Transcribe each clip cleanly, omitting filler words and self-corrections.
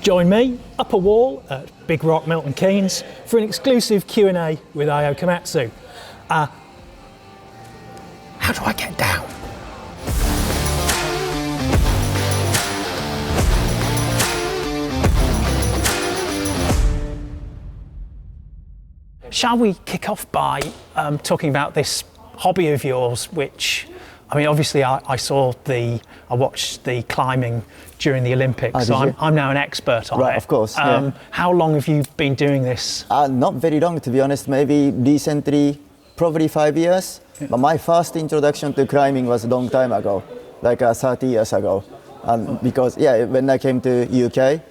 Join me up a wall at Big Rock, Milton Keynes for an exclusive Q&A with Ayao Komatsu. How do I get down? Shall we kick off by talking about this hobby of yours, which, I mean, obviously I watched the climbing during the Olympics, so I'm now an expert on it. Right, of course. Yeah. How long have you been doing this? Not very long, to be honest. Maybe recently, probably 5 years. Yeah. But my first introduction to climbing was a long time ago, like 30 years ago. Because when I came to UK,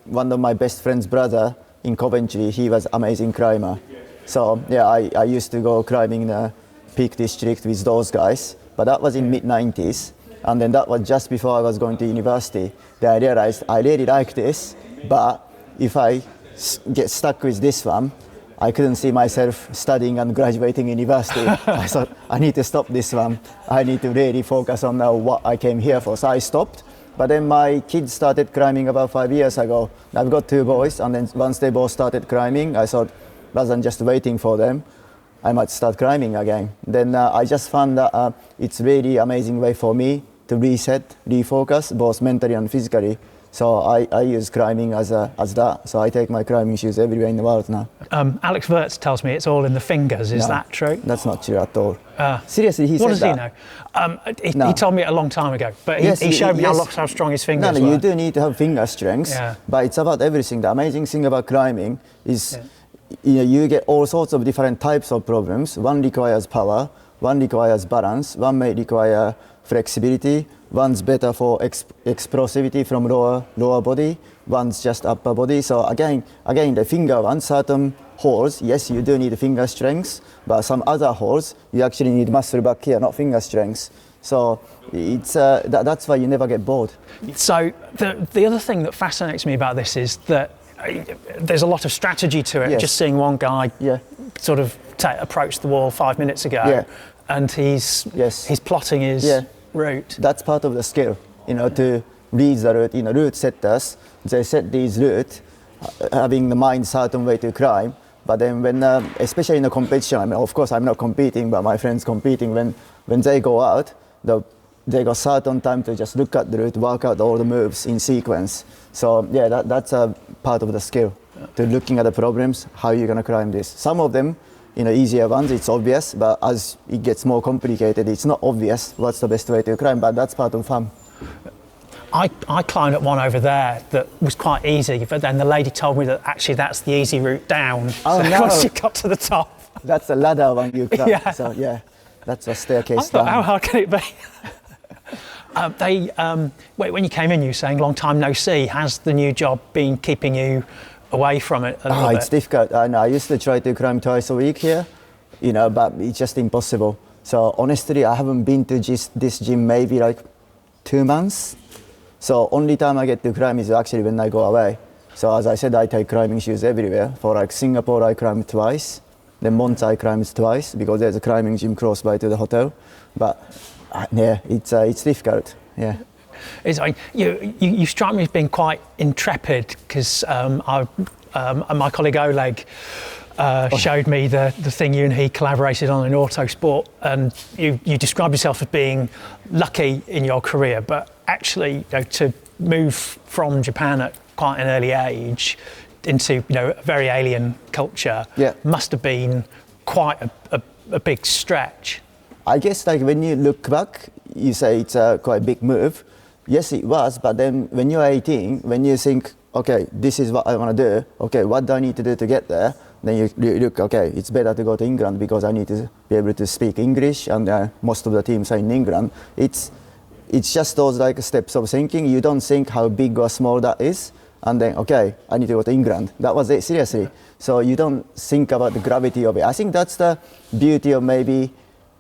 one of my best friend's brother in Coventry, he was amazing climber. So I used to go climbing in the Peak District with those guys. But that was in mid-90s, and then that was just before I was going to university. Then I realized I really like this, but if I get stuck with this one, I couldn't see myself studying and graduating university. I thought, I need to stop this one. I need to really focus on what I came here for. So I stopped. But then my kids started climbing about 5 years ago. I've got two boys, and then once they both started climbing, I thought, rather than just waiting for them, I might start climbing again. Then I just found that it's really amazing way for me to reset, refocus, both mentally and physically. So I use climbing as that. So I take my climbing shoes everywhere in the world now. Alex Wirtz tells me it's all in the fingers. Is that true? That's not true at all. Seriously, he said that. What does he know? He told me it a long time ago, but he showed me how strong his fingers were. No, you do need to have finger strength, but it's about everything. The amazing thing about climbing is you get all sorts of different types of problems. One requires power, one requires balance, one may require flexibility, one's better for explosivity from lower body, one's just upper body. So again, the finger one, certain holes, yes, you do need finger strength, but some other holes, you actually need muscle back here, not finger strength. So it's that's why you never get bored. So the other thing that fascinates me about this is that there's a lot of strategy to it. Just seeing one guy sort of approach the wall 5 minutes ago, and he's plotting his route. That's part of the skill, to read the route. Route setters, they set these routes, having the mind certain way to climb. But then when, especially in a competition, I mean, of course I'm not competing, but my friends competing, when they go out, they got certain time to just look at the route, work out all the moves in sequence. So that's a part of the skill, to looking at the problems, how you're going to climb this. Some of them, easier ones, it's obvious, but as it gets more complicated, it's not obvious what's the best way to climb, but that's part of fun. I climbed at one over there that was quite easy, but then the lady told me that actually that's the easy route down. Oh, so no. Once you got to the top. That's a ladder one you climb. So that's a staircase down. How hard can it be? When you came in, you were saying long time no see. Has the new job been keeping you away from it a little bit? It's difficult. I know. I used to try to climb twice a week here, but it's just impossible. So honestly, I haven't been to this gym maybe like 2 months. So only time I get to climb is actually when I go away. So as I said, I take climbing shoes everywhere. For like Singapore, I climbed twice. Then Monza, I climbed twice because there's a climbing gym close by to the hotel. But it's difficult. Yeah. You strike me as being quite intrepid because my colleague Oleg showed me the thing you and he collaborated on in Autosport, and you describe yourself as being lucky in your career, but actually to move from Japan at quite an early age into a very alien culture must have been quite a big stretch. I guess when you look back, you say it's a quite big move. Yes, it was, but then when you're 18, when you think, okay, this is what I want to do, okay, what do I need to do to get there? Then you look, okay, it's better to go to England because I need to be able to speak English, and most of the teams are in England. It's just those steps of thinking. You don't think how big or small that is, and then, okay, I need to go to England. That was it, seriously. So you don't think about the gravity of it. I think that's the beauty of maybe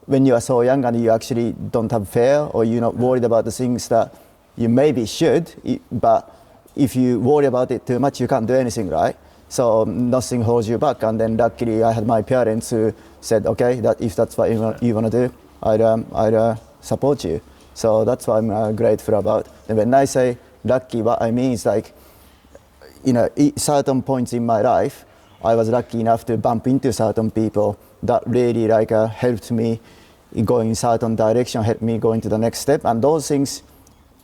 when you are so young and you actually don't have fear, or you're not worried about the things that you maybe should, but if you worry about it too much, you can't do anything, right? So nothing holds you back. And then luckily I had my parents who said, okay, that if that's what you want to do, I'd support you. So that's what I'm grateful about. And when I say lucky, what I mean is certain points in my life, I was lucky enough to bump into certain people that really helped me go in certain direction, helped me go into the next step. And those things,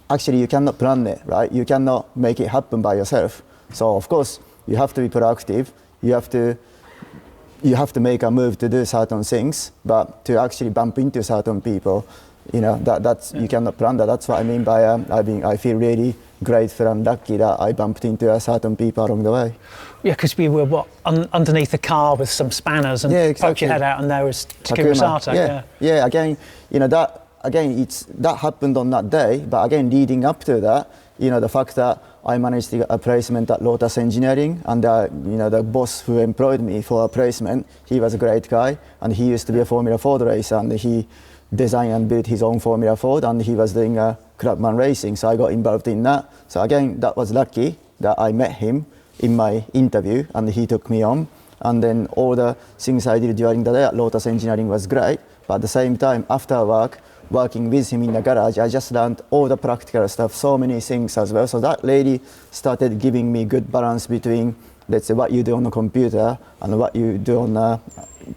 actually, you cannot plan it, right? You cannot make it happen by yourself. So of course, you have to be proactive. You have to make a move to do certain things, but to actually bump into certain people, that's you cannot plan that. That's what I mean by I feel really grateful and lucky that I bumped into certain people along the way. Yeah, because we were underneath the car with some spanners and poked your head out, and there was Takuma Sato. Yeah. Again, that happened on that day, but again, leading up to that, the fact that I managed to get a placement at Lotus Engineering, and the boss who employed me for a placement, he was a great guy, and he used to be a Formula Ford racer, and he designed and built his own Formula Ford, and he was doing clubman racing, so I got involved in that. So again, that was lucky that I met him in my interview, and he took me on. And then all the things I did during the day at Lotus Engineering was great, but at the same time, after work, working with him in the garage, I just learned all the practical stuff, so many things as well. So that lady started giving me good balance between, let's say, what you do on the computer and what you do on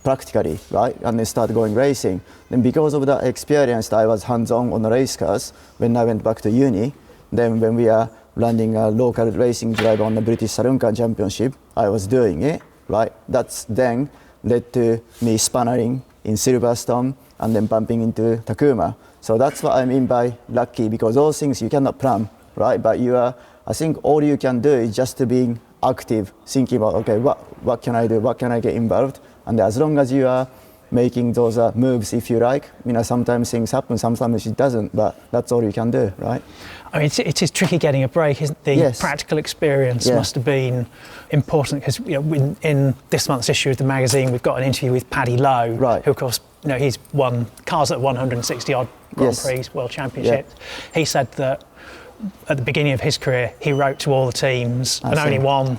practically, right? And then start going racing. Then because of that experience, I was hands-on on the race cars when I went back to uni. Then when we are running a local racing drive on the British Saloon Car Championship, I was doing it, right? That's then led to me spannering in Silverstone and then bumping into Takuma. So that's what I mean by lucky, because those things you cannot plan, right? But I think all you can do is just to be active, thinking about, okay, what can I do? What can I get involved? And as long as you are making those moves, if you like, sometimes things happen, sometimes it doesn't, but that's all you can do, right? I mean, it is tricky getting a break, isn't it? The practical experience must have been important, because in this month's issue of the magazine, we've got an interview with Paddy Lowe, who of course, he's won cars at 160 odd Grand Prix, World Championships. He said that at the beginning of his career, he wrote to all the teams and only one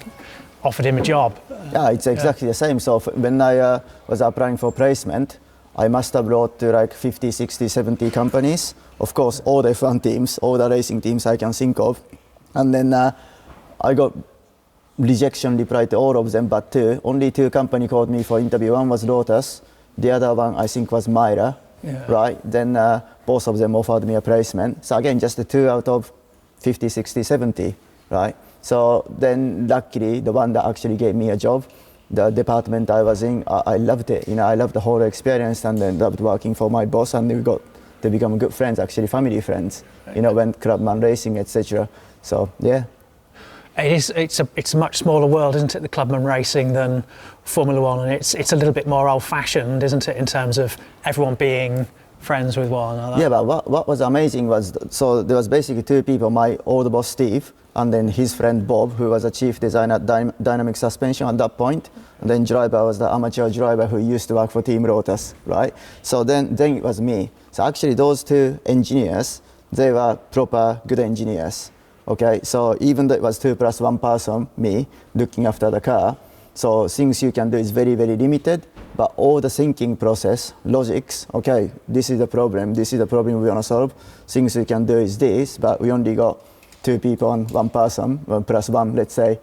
offered him a job. Yeah, it's exactly the same. So when I was applying for placement, I must have wrote to 50, 60, 70 companies. Of course, all the F1 teams, all the racing teams I can think of. And then I got rejection reply to all of them, but only two companies called me for interview. One was Lotus, the other one I think was Myra, right? Then both of them offered me a placement. So again, just the 2 out of 50, 60, 70, right? So then luckily, the one that actually gave me a job, the department I was in, I loved it. I loved the whole experience, and then loved working for my boss, and we got to become good friends, actually family friends, went clubman racing, etc. So yeah. It's a much smaller world, isn't it, the clubman racing, than Formula One, and it's a little bit more old-fashioned, isn't it, in terms of everyone being friends with one another? Yeah, but what was amazing was, so there was basically two people, my old boss Steve, and then his friend Bob, who was a chief designer at Dynamic Suspension at that point. And then driver was the amateur driver who used to work for Team Lotus, right? So then it was me. So actually those two engineers, they were proper good engineers, okay? So even though it was 2 + 1 person, me, looking after the car, so things you can do is very, very limited, but all the thinking process, logics, okay, this is the problem we want to solve, things we can do is this, but we only got 2 people and 1 person, 1 + 1, let's say,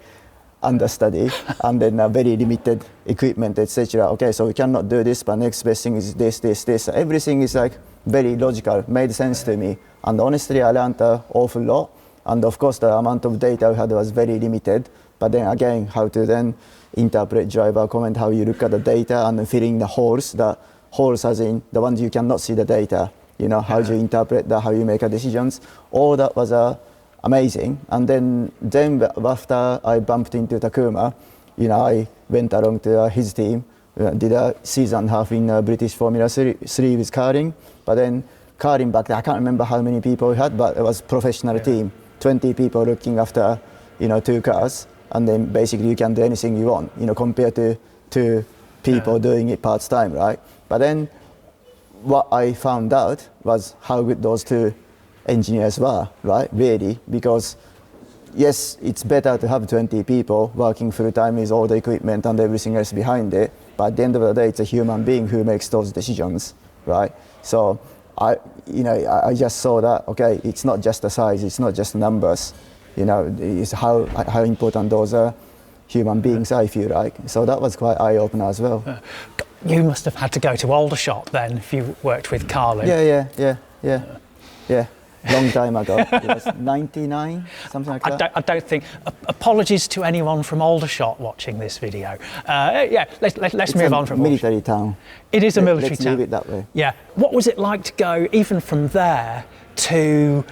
understudy, and then very limited equipment, etc. Okay, so we cannot do this, but next best thing is this. Everything is very logical, made sense to me. And honestly, I learned an awful lot. And of course, the amount of data we had was very limited. But then again, how to then interpret driver comment, how you look at the data and then filling the holes as in the ones you cannot see the data. How do you interpret that, how you make decisions. All that was amazing. And then after I bumped into Takuma, I went along to his team, did a season and a half in British Formula 3 with karting. But then karting back then, I can't remember how many people we had, but it was a professional team, 20 people looking after 2 cars. And then basically you can do anything you want, compared to 2 people doing it part-time, right? But then what I found out was how good those 2 engineers were, right? Really, because yes, it's better to have 20 people working full-time with all the equipment and everything else behind it, but at the end of the day, it's a human being who makes those decisions, right? So I just saw that, okay, it's not just the size, it's not just numbers. is how important those human beings are, if you like. So that was quite eye-opener as well. You must have had to go to Aldershot then if you worked with Carlin. Yeah. Long time ago. It was 99, something like that. I don't think. Apologies to anyone from Aldershot watching this video. Let's move on from military town. It is a military Let's town. leave it that way. Yeah. What was it like to go even from there to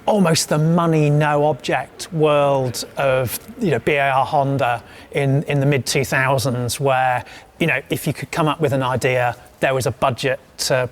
almost the money no object world of BAR Honda in the mid 2000s, where if you could come up with an idea, there was a budget to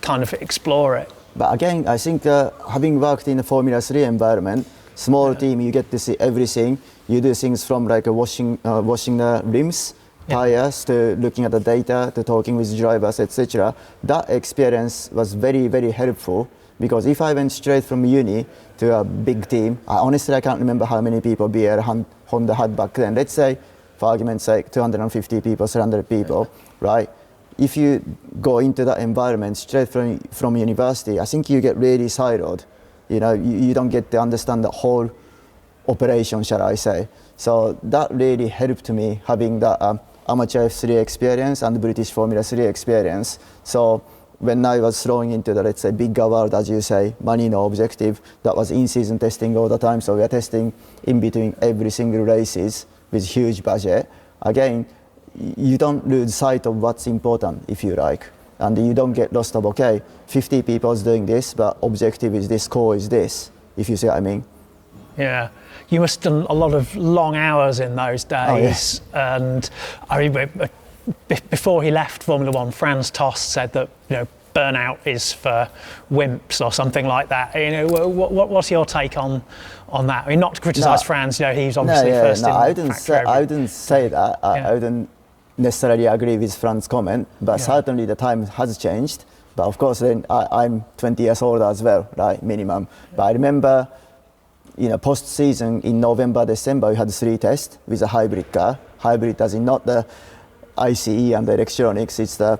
kind of explore it. But again, I think having worked in the Formula 3 environment, small team, you get to see everything. You do things from like washing the rims, tires, to looking at the data, to talking with drivers, etc. That experience was very, very helpful, because if I went straight from uni to a big team, I can't remember how many people BR Honda had back then. Let's say, for argument's sake, 250 people, 300 people, right? If you go into that environment straight from university, I think you get really siloed. You don't get to understand the whole operation, shall I say. So that really helped me, having that amateur F3 experience and British Formula 3 experience. So when I was thrown into the, let's say, bigger world, as you say, money no objective, that was in-season testing all the time. So we are testing in between every single races with huge budget. Again, you don't lose sight of what's important, if you like, and you don't get lost of, okay, 50 people is doing this, but objective is this, core is this, if you see what I mean. Yeah, you must have done a lot of long hours in those days. Oh, yeah. And I remember before he left Formula One, Franz Tost said that burnout is for wimps or something like that. What's your take on that? I mean, not to criticise Franz, he's obviously first in I wouldn't say that. I wouldn't necessarily agree with Franz's comment, but certainly the time has changed. But of course, then I'm 20 years older as well, right, minimum. But I remember, post-season in November, December, we had 3 tests with a hybrid car. Hybrid as in not the ICE and the electronics, it's the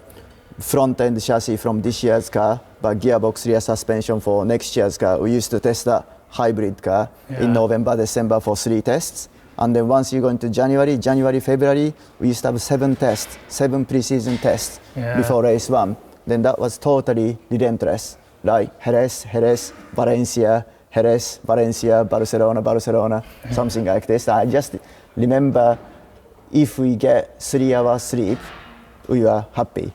front-end chassis from this year's car, but gearbox rear suspension for next year's car. We used to test that hybrid car in November, December for 3 tests. And then once you go into January, February, we used to have 7 tests, 7 pre-season tests before race 1. Then that was totally relentless, like Jerez, Valencia, Barcelona, something like this. I just remember, if we get 3 hours sleep, we were happy.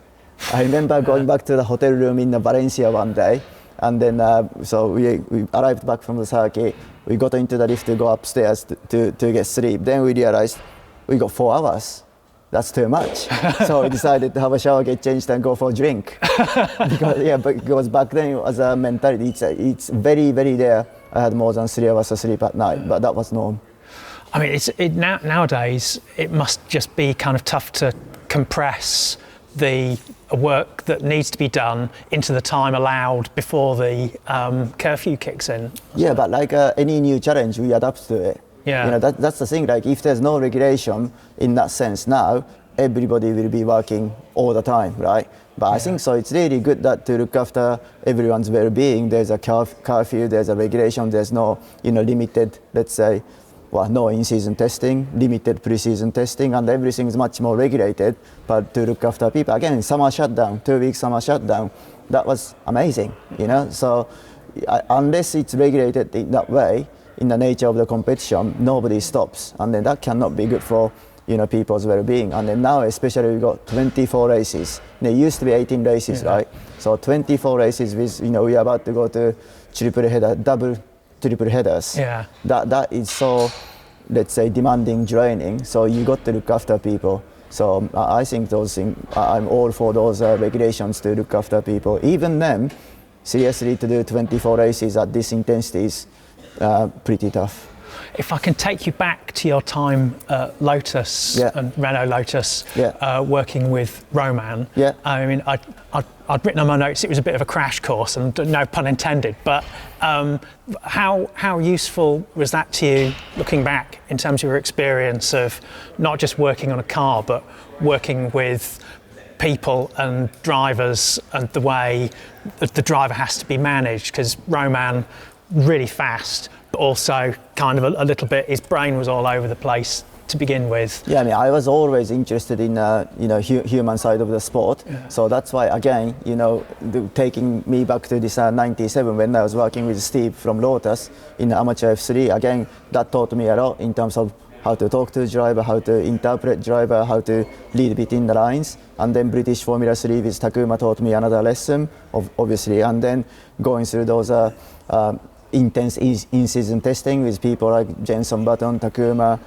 I remember going back to the hotel room in Valencia one day, and then so we arrived back from the circuit. We got into the lift to go upstairs to get sleep. Then we realized we got 4 hours. That's too much. So we decided to have a shower, get changed, and go for a drink. because back then it was a mentality. It's very, very rare I had more than 3 hours of sleep at night, but that was norm. I mean, nowadays it must just be kind of tough to compress the work that needs to be done into the time allowed before the curfew kicks in. Yeah, but like any new challenge, we adapt to it. Yeah. That's the thing. Like, if there's no regulation in that sense now, everybody will be working all the time, right? But I think so. It's really good that to look after everyone's well-being. There's a curfew. There's a regulation. There's no, limited, let's say, no in-season testing, limited pre-season testing, and everything is much more regulated. But to look after people, again, summer shutdown, 2 weeks summer shutdown, that was amazing, So unless it's regulated in that way, in the nature of the competition, nobody stops, and then that cannot be good for people's well-being. And then now, especially, we've got 24 races. There used to be 18 races, right? So 24 races with, we're about to go to triple headers. Yeah. That is so, let's say, demanding, draining. So you got to look after people. So I think those things, I'm all for those regulations to look after people. Even then, seriously, to do 24 races at this intensity is pretty tough. If I can take you back to your time at Lotus and Renault Lotus, working with Romain. I mean, I'd written on my notes it was a bit of a crash course, and no pun intended. But how useful was that to you, looking back, in terms of your experience of not just working on a car, but working with people and drivers, and the way that the driver has to be managed? Because Romain, really fast, but also kind of a little bit, his brain was all over the place to begin with. Yeah, I mean, I was always interested in human side of the sport. Yeah. So that's why, again, taking me back to this 97 when I was working with Steve from Lotus in amateur F3, again, that taught me a lot in terms of how to talk to the driver, how to interpret driver, how to lead between the lines. And then British Formula 3 with Takuma taught me another lesson, obviously. And then going through those intense in-season testing with people like Jenson Button, Takuma,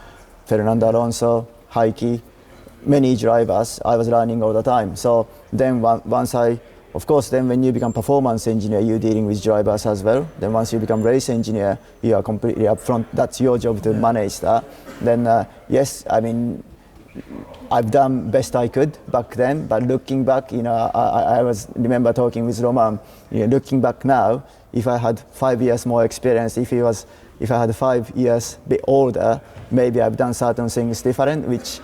Fernando Alonso, Heikki, many drivers, I was learning all the time. So then of course, then when you become performance engineer, you're dealing with drivers as well. Then once you become race engineer, you are completely upfront. That's your job to manage that. Then yes, I mean, I've done best I could back then, but looking back, I remember talking with Romain, looking back now, if I had 5 years more experience, if I had 5 years bit older, maybe I've done certain things different, which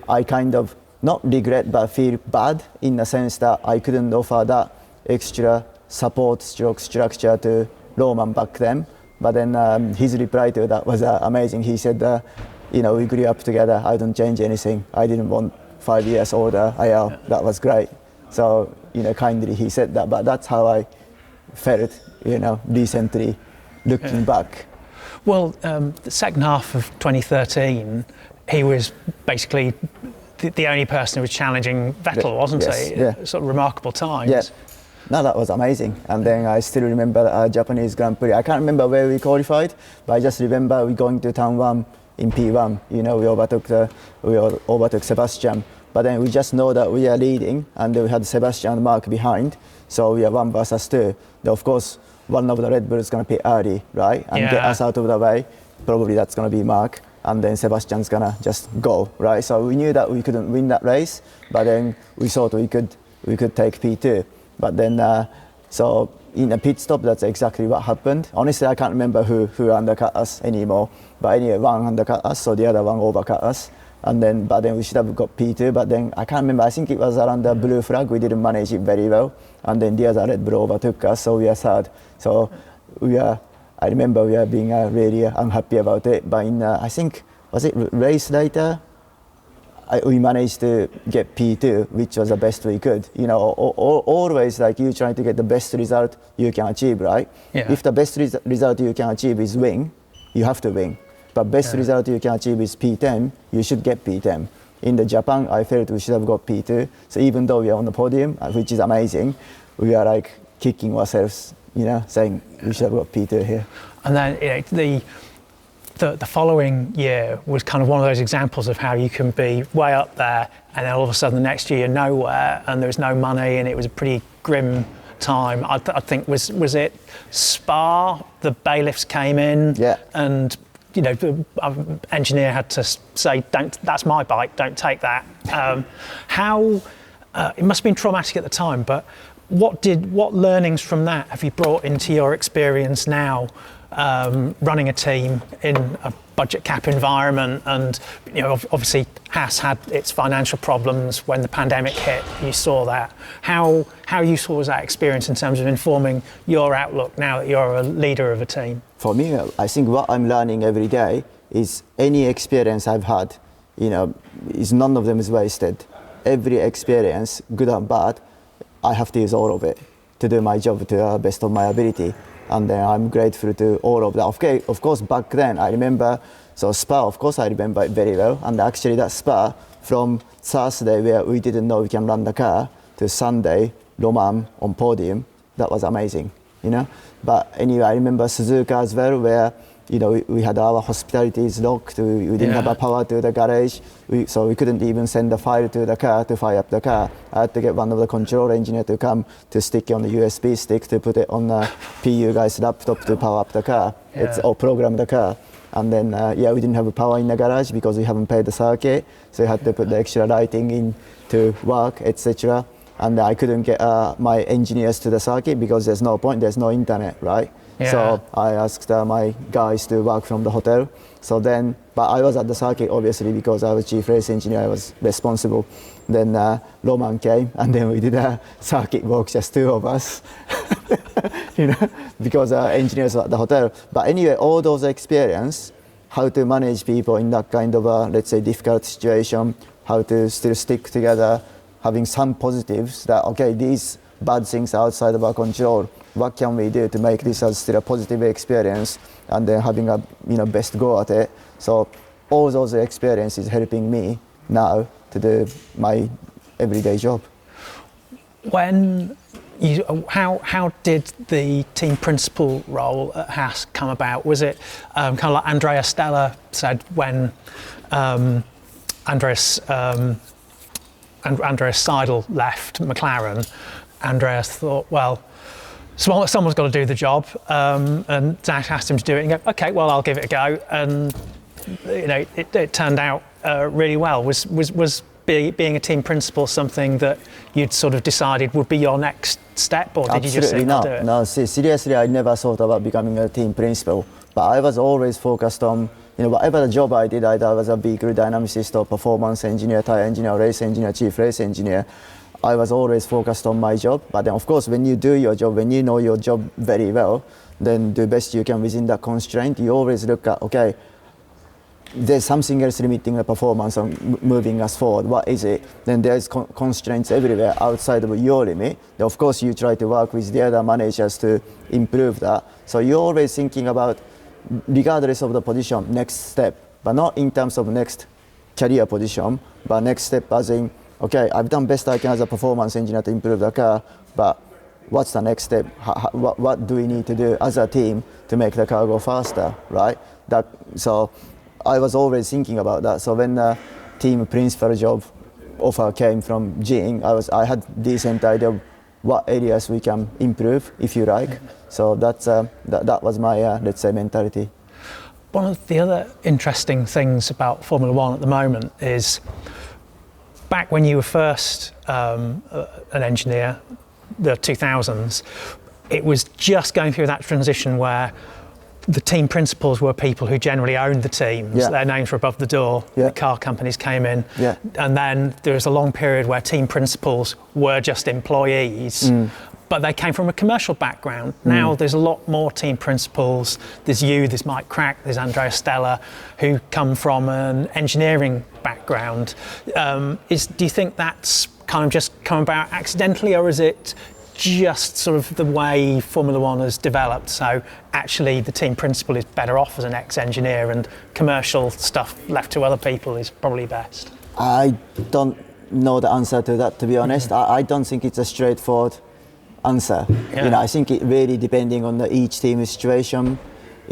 I kind of not regret but feel bad in the sense that I couldn't offer that extra support structure to Romain back then. But then his reply to that was amazing. He said, we grew up together, I don't change anything. I didn't want 5 years older. That was great. So, kindly he said that, but that's how I felt, recently looking back. Well, the second half of 2013, he was basically the only person who was challenging Vettel, wasn't he? Yeah. Sort of remarkable times. Yeah. No, that was amazing. And then I still remember our Japanese Grand Prix. I can't remember where we qualified, but I just remember we going to turn 1 in P1. We overtook Sebastian. But then we just know that we are leading, and we had Sebastian and Mark behind. So we are 1 versus 2. Then of course, one of the Red Bulls is going to pit early, right? And get us out of the way. Probably that's going to be Mark. And then Sebastian's going to just go, right? So we knew that we couldn't win that race, but then we thought we could take P2. But then, so in a pit stop, that's exactly what happened. Honestly, I can't remember who undercut us anymore. But anyway, one undercut us, so the other one overcut us. But then we should have got P2, but then I can't remember, I think it was around the blue flag, we didn't manage it very well. And then the other Red Bull overtook us, so we are sad. So I remember we are being really unhappy about it. But I think, was it race later? We managed to get P2, which was the best we could. Always like you trying to get the best result you can achieve, right? Yeah. If the best result you can achieve is win, you have to win. But best result you can achieve is P10, you should get P10. In the Japan, I felt we should have got P2. So even though we are on the podium, which is amazing, we are like kicking ourselves, saying we should have got P2 here. And then the following year was kind of one of those examples of how you can be way up there, and then all of a sudden the next year you're nowhere, and there was no money, and it was a pretty grim time. I think was it Spa? The bailiffs came in, and the engineer had to say, "Don't. That's my bike. Don't take that." It must have been traumatic at the time, but what learnings from that have you brought into your experience now, running a team in a budget cap environment? And obviously Haas had its financial problems when the pandemic hit. You saw that. How useful was that experience in terms of informing your outlook now that you're a leader of a team? For me, I think what I'm learning every day is any experience I've had, is none of them is wasted. Every experience, good and bad, I have to use all of it to do my job to the best of my ability. And then I'm grateful to all of that. Okay, of course, back then, I remember, so Spa, of course, I remember it very well. And actually that Spa, from Thursday, where we didn't know we can run the car, to Sunday, Romain on podium, that was amazing, But anyway, I remember Suzuka as well, where, we had our hospitalities locked, we didn't have a power to the garage, so we couldn't even send the file to the car to fire up the car. I had to get one of the control engineer to come to stick it on the USB stick to put it on the PU guy's laptop to power up the car, or program the car. And then, we didn't have power in the garage because we haven't paid the circuit, so we had to put the extra lighting in to work, etc. And I couldn't get my engineers to the circuit because there's no point, there's no internet, right? Yeah. So I asked my guys to work from the hotel. So then, but I was at the circuit obviously because I was chief race engineer, I was responsible. Then Romain came, and then we did a circuit walk, just two of us. because engineers were at the hotel. But anyway, all those experience, how to manage people in that kind of let's say difficult situation, how to still stick together, having some positives that okay, these bad things are outside of our control. What can we do to make this as still a positive experience, and then having a best go at it. So all those experiences helping me now to do my everyday job. How did the team principal role at Haas come about? Was it kind of like Andrea Stella said when Andreas Seidel left McLaren? Andreas thought, well, someone's got to do the job, and Zach asked him to do it, and he go, okay, well, I'll give it a go, and it turned out really well. Was being a team principal something that you'd sort of decided would be your next step, or did you just think, I'll do it? No, seriously, I never thought about becoming a team principal, but I was always focused on, whatever the job I did, I was a vehicle dynamicist or performance engineer, tire engineer, race engineer, chief race engineer. I was always focused on my job, but then of course when you do your job, when you know your job very well, then do best you can within that constraint. You always look at, okay, there's something else limiting the performance and moving us forward. What is it? Then there's constraints everywhere outside of your limit. Then of course you try to work with the other managers to improve that. So you're always thinking about, regardless of the position, next step, but not in terms of next career position, but next step as in, okay, I've done best I can as a performance engineer to improve the car, but what's the next step? What do we need to do as a team to make the car go faster, right? So I was always thinking about that. So when the team principal job offer came from Gene, I had decent idea of what areas we can improve, if you like. So that was my, let's say, mentality. One of the other interesting things about Formula One at the moment is, back when you were first an engineer, the 2000s, it was just going through that transition where the team principals were people who generally owned the teams. Yeah. Their names were above the door. Yeah. The car companies came in. Yeah. And then there was a long period where team principals were just employees, but they came from a commercial background. Now there's a lot more team principals. There's there's Mike Crack, there's Andrea Stella, who come from an engineering background. Do you think that's kind of just come about accidentally, or is it just sort of the way Formula One has developed? So actually the team principal is better off as an ex-engineer, and commercial stuff left to other people is probably best? I don't know the answer to that, to be honest. I don't think it's a straightforward answer. Yeah. I think it really depending on each team situation,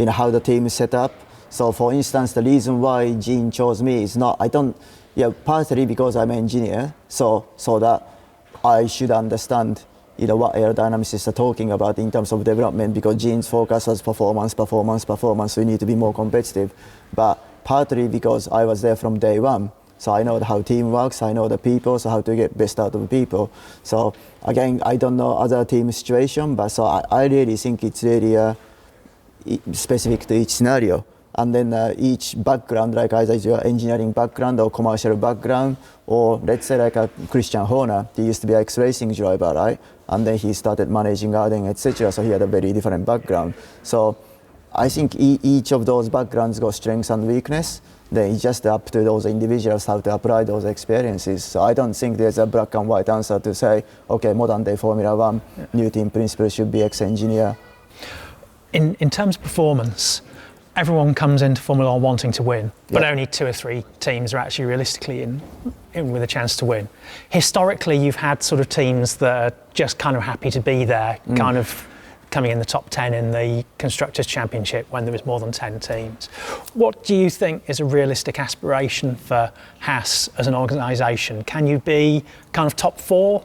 how the team is set up. So for instance, the reason why Gene chose me is partly because I'm an engineer, so that I should understand what aerodynamicists are talking about in terms of development, because Gene's focus was performance, we need to be more competitive. But partly because I was there from day one, so I know how team works, I know the people, so how to get best out of the people. So again, I don't know other team situation, but so I really think it's really specific to each scenario. And then each background, like either your engineering background or commercial background, or let's say like a Christian Horner, he used to be an ex-racing driver, right? And then he started managing Arden, etc. So he had a very different background. So I think each of those backgrounds got strengths and weakness. Then it's just up to those individuals how to apply those experiences. So I don't think there's a black and white answer to say, okay, modern day Formula One, new team principal should be ex-engineer. In terms of performance, everyone comes into Formula One wanting to win, but Yeah. only 2 or 3 teams are actually realistically in with a chance to win. Historically, you've had sort of teams that are just kind of happy to be there, kind of coming in the top 10 in the Constructors' Championship when there was more than 10 teams. What do you think is a realistic aspiration for Haas as an organisation? Can you be kind of top 4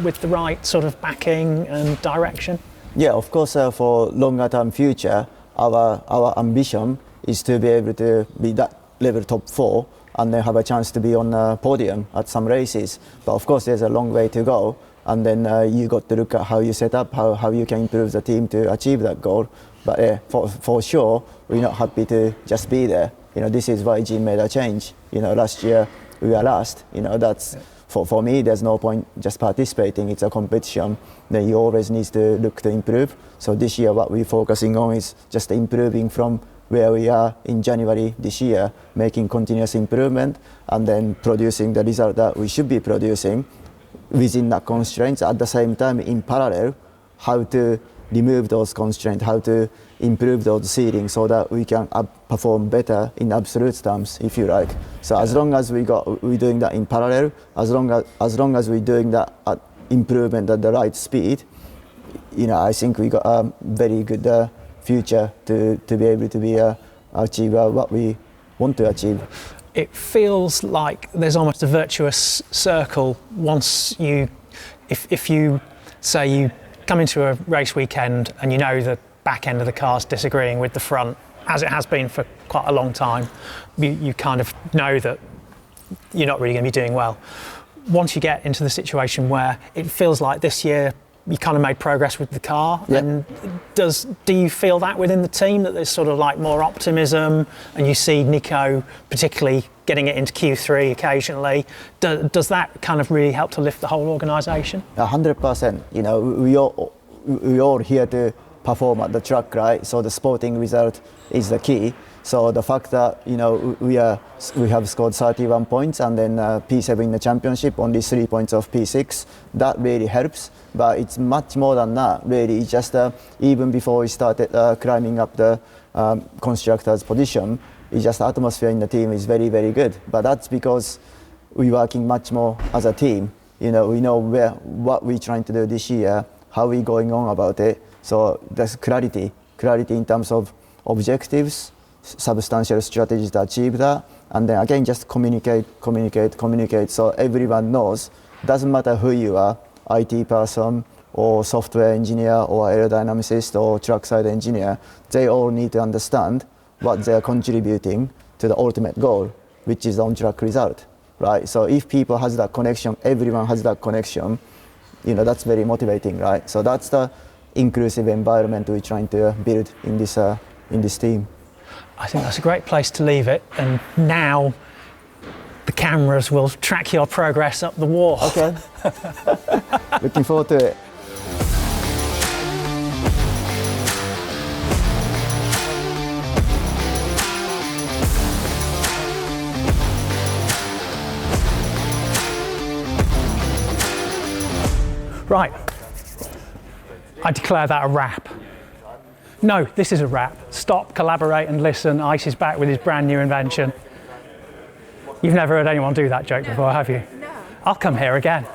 with the right sort of backing and direction? Yeah, of course, for longer term future, our ambition is to be able to be that level top 4 and then have a chance to be on a podium at some races. But of course, there's a long way to go. And then you got to look at how you set up, how you can improve the team to achieve that goal. But for sure, we're not happy to just be there. This is why Jim made a change. Last year we were last. That's for me, there's no point just participating. It's a competition. Then you always need to look to improve. So this year, what we're focusing on is just improving from where we are in January this year, making continuous improvement, and then producing the result that we should be producing within the constraints. At the same time, in parallel, how to remove those constraints, how to improve those seedings so that we can perform better in absolute terms, if you like. So as long as we're doing that in parallel, as long as we're doing that improvement at the right speed, I think we got a very good future to be able to achieve what we want to achieve. It feels like there's almost a virtuous circle once if you say you come into a race weekend and you know the back end of the car's disagreeing with the front, as it has been for quite a long time, you kind of know that you're not really going to be doing well. Once you get into the situation where it feels like this year you kind of made progress with the car, and do you feel that within the team, that there's sort of like more optimism, and you see Nico particularly getting it into Q3 occasionally? Does that kind of really help to lift the whole organisation? 100%. We all here to perform at the track, right? So the sporting result is the key. So the fact that we have scored 31 points and then P7 in the championship, only 3 points of P6, that really helps. But it's much more than that, really. It's just even before we started climbing up the constructor's position, it's just the atmosphere in the team is very, very good. But that's because we're working much more as a team. We know what we're trying to do this year, how we're going on about it. So there's clarity in terms of objectives, substantial strategies to achieve that, and then again just communicate so everyone knows. Doesn't matter who you are, IT person or software engineer or aerodynamicist or trackside engineer, they all need to understand what they're contributing to the ultimate goal, which is on-track result, right? So if people has that connection, everyone has that connection, that's very motivating, right? So that's the inclusive environment we're trying to build in this team. I think that's a great place to leave it, and now the cameras will track your progress up the wall. Okay. Looking forward to it. Right, I declare that a wrap. No, this is a wrap. Stop, collaborate and listen. Ice is back with his brand new invention. You've never heard anyone do that joke before, have you? No. I'll come here again.